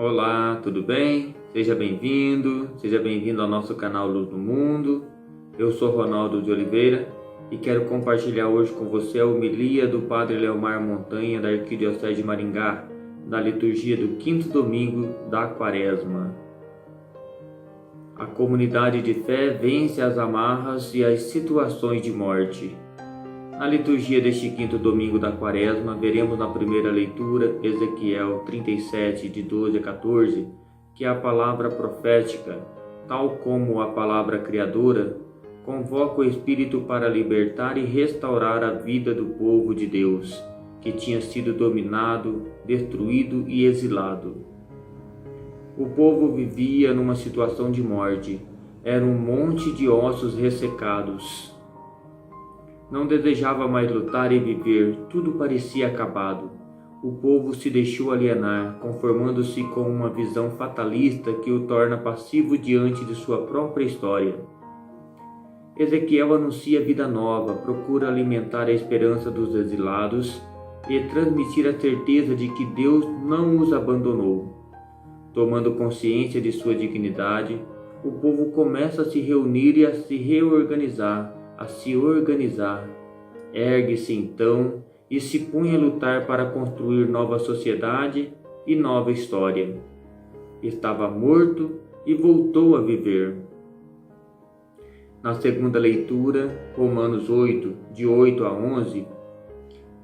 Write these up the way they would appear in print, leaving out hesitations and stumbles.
Olá, tudo bem? Seja bem-vindo ao nosso canal Luz do Mundo. Eu sou Ronaldo de Oliveira e quero compartilhar hoje com você a homilia do Padre Leomar Montanha da Arquidiocese de Maringá, da liturgia do quinto domingo da Quaresma. A comunidade de fé vence as amarras e as situações de morte. Na liturgia deste quinto domingo da Quaresma, veremos na primeira leitura, Ezequiel 37, de 12 a 14, que a palavra profética, tal como a palavra criadora, convoca o Espírito para libertar e restaurar a vida do povo de Deus, que tinha sido dominado, destruído e exilado. O povo vivia numa situação de morte, era um monte de ossos ressecados. Não desejava mais lutar e viver, tudo parecia acabado. O povo se deixou alienar, conformando-se com uma visão fatalista que o torna passivo diante de sua própria história. Ezequiel anuncia vida nova, procura alimentar a esperança dos exilados e transmitir a certeza de que Deus não os abandonou. Tomando consciência de sua dignidade, o povo começa a se reunir e a se reorganizar, ergue-se então e se põe a lutar para construir nova sociedade e nova história. Estava morto e voltou a viver. Na segunda leitura, Romanos 8, de 8 a 11,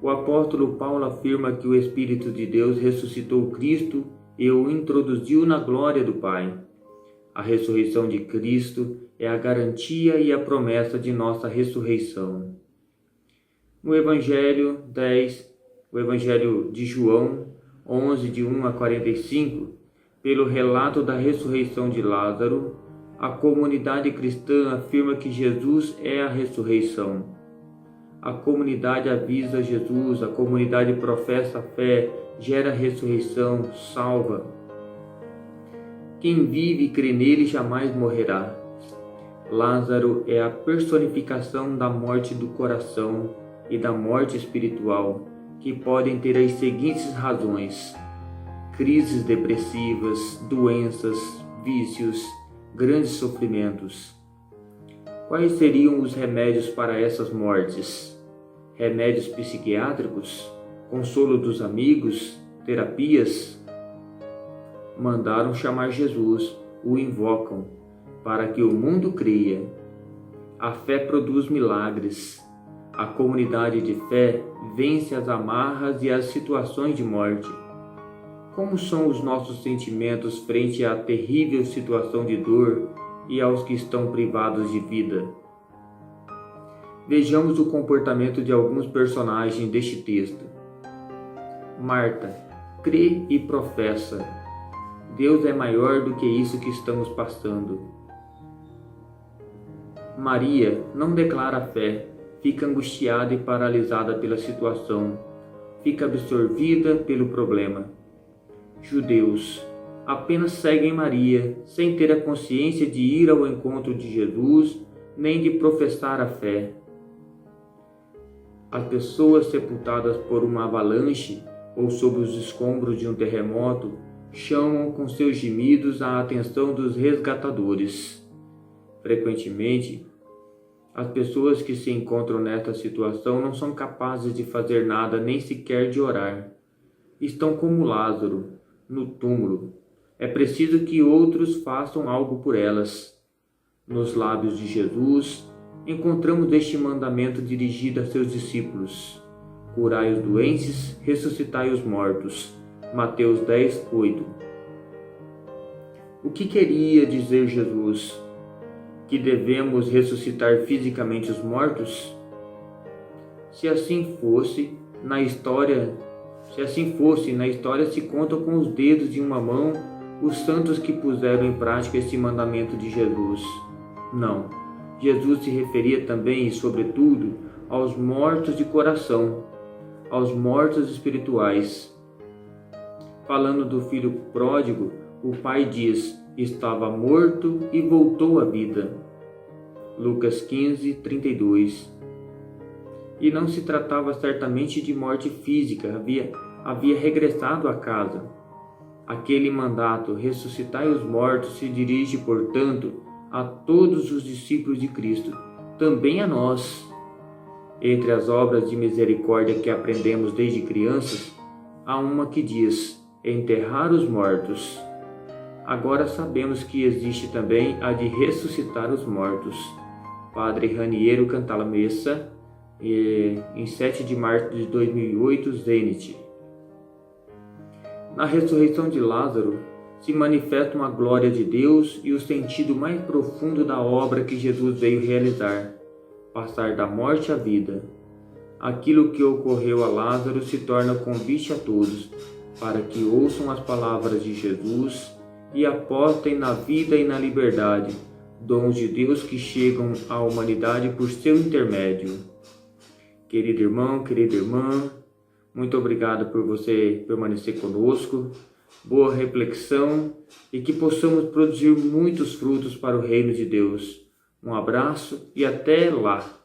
o apóstolo Paulo afirma que o Espírito de Deus ressuscitou Cristo e o introduziu na glória do Pai. A ressurreição de Cristo é a garantia e a promessa de nossa ressurreição. No Evangelho de João 11, de 1 a 45, pelo relato da ressurreição de Lázaro, a comunidade cristã afirma que Jesus é a ressurreição. A comunidade avisa Jesus, a comunidade professa a fé, gera ressurreição, salva. Quem vive e crê nele jamais morrerá. Lázaro é a personificação da morte do coração e da morte espiritual, que podem ter as seguintes razões: crises depressivas, doenças, vícios, grandes sofrimentos. Quais seriam os remédios para essas mortes? Remédios psiquiátricos? Consolo dos amigos? Terapias? Mandaram chamar Jesus, o invocam, para que o mundo creia. A fé produz milagres. A comunidade de fé vence as amarras e as situações de morte. Como são os nossos sentimentos frente à terrível situação de dor e aos que estão privados de vida? Vejamos o comportamento de alguns personagens deste texto. Marta crê e professa: Deus é maior do que isso que estamos passando. Maria não declara fé, fica angustiada e paralisada pela situação, fica absorvida pelo problema. Judeus apenas seguem Maria, sem ter a consciência de ir ao encontro de Jesus, nem de professar a fé. As pessoas sepultadas por uma avalanche ou sob os escombros de um terremoto chamam com seus gemidos a atenção dos resgatadores. Frequentemente, as pessoas que se encontram nesta situação não são capazes de fazer nada, nem sequer de orar. Estão como Lázaro, no túmulo. É preciso que outros façam algo por elas. Nos lábios de Jesus, encontramos este mandamento dirigido a seus discípulos: curai os doentes, ressuscitai os mortos. Mateus 10, 8. O que queria dizer Jesus? Que devemos ressuscitar fisicamente os mortos? Se assim fosse, na história se contam com os dedos de uma mão os santos que puseram em prática esse mandamento de Jesus. Não, Jesus se referia também e sobretudo aos mortos de coração, aos mortos espirituais. Falando do filho pródigo, o pai diz: estava morto e voltou à vida. Lucas 15, 32. E não se tratava certamente de morte física, havia regressado à casa. Aquele mandato, ressuscitai os mortos, se dirige, portanto, a todos os discípulos de Cristo, também a nós. Entre as obras de misericórdia que aprendemos desde crianças, há uma que diz: enterrar os mortos. Agora sabemos que existe também a de ressuscitar os mortos. Padre Raniero Cantalamessa, em 7 de março de 2008, Zenit. Na ressurreição de Lázaro, se manifesta uma glória de Deus e o sentido mais profundo da obra que Jesus veio realizar, passar da morte à vida. Aquilo que ocorreu a Lázaro se torna convite a todos, para que ouçam as palavras de Jesus e apostem na vida e na liberdade, dons de Deus que chegam à humanidade por seu intermédio. Querido irmão, querida irmã, muito obrigado por você permanecer conosco. Boa reflexão e que possamos produzir muitos frutos para o reino de Deus. Um abraço e até lá!